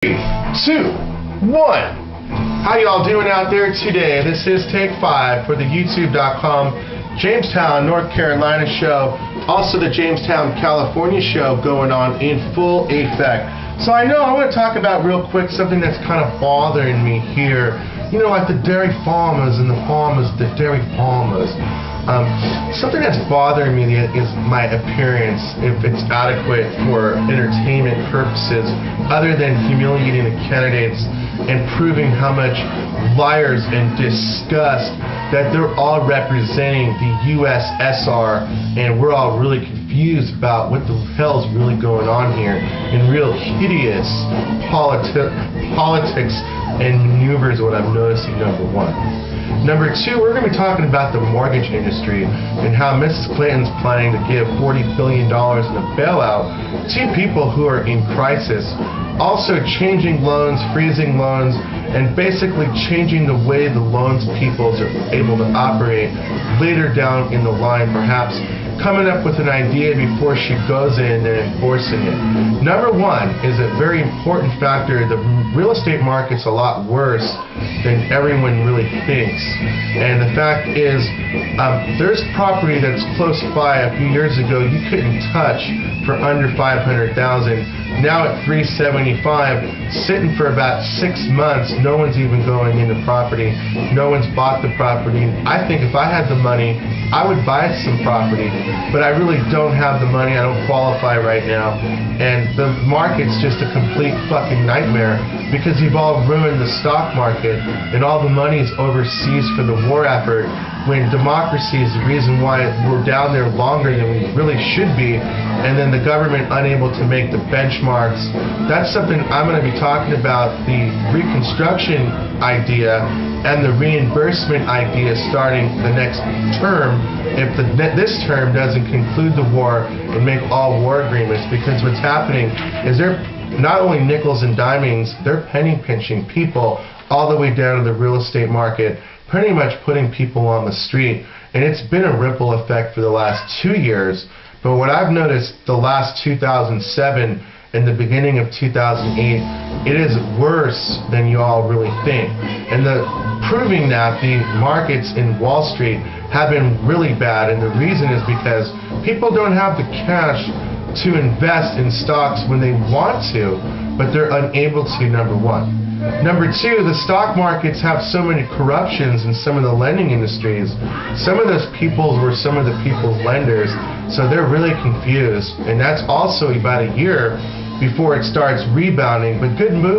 3, 2, 1. How y'all doing out there today? This is take 5 for the youtube.com Jamestown, North Carolina show. Also the Jamestown, California show going on in full effect. So I want to talk about real quick something that's kind of bothering me here. You know, like the dairy farmers and the dairy farmers. Something that's bothering me is my appearance, if it's adequate for entertainment purposes, other than humiliating the candidates and proving how much liars and disgust that they're all representing the USSR, and we're all really confused about what the hell's really going on here in real hideous politics and maneuvers, what I'm noticing, number one. Number two, we're going to be talking about the mortgage industry and how Mrs. Clinton's planning to give $40 billion in a bailout to people who are in crisis. Also changing loans, freezing loans, and basically changing the way the loans people are able to operate later down in the line, perhaps coming up with an idea before she goes in and enforcing it. Number one is a very important factor. The real estate market's a lot worse than everyone really thinks. And the fact is, there's property that's close by a few years ago you couldn't touch for under $500,000. Now at $375, sitting for about 6 months, no one's even going into property. No one's bought the property. I think if I had the money, I would buy some property, but I really don't have the money. I don't qualify right now, and the market's just a complete fucking nightmare because you've all ruined the stock market and all the money's overseas for the war effort, when democracy is the reason why we're down there longer than we really should be, and then the government unable to make the benchmarks. That's something I'm going to be talking about, the reconstruction idea and the reimbursement idea starting the next term if this term doesn't conclude the war and make all war agreements, because what's happening is they're not only nickels and dimings, they're penny pinching people all the way down to the real estate market, pretty much putting people on the street. And it's been a ripple effect for the last 2 years. But what I've noticed the last 2007 and the beginning of 2008, it is worse than you all really think. And proving that the markets in Wall Street have been really bad, and the reason is because people don't have the cash to invest in stocks when they want to, but they're unable to, number one. Number two, the stock markets have so many corruptions in some of the lending industries. Some of those people were some of the people's lenders, so they're really confused. And that's also about a year before it starts rebounding. But good move.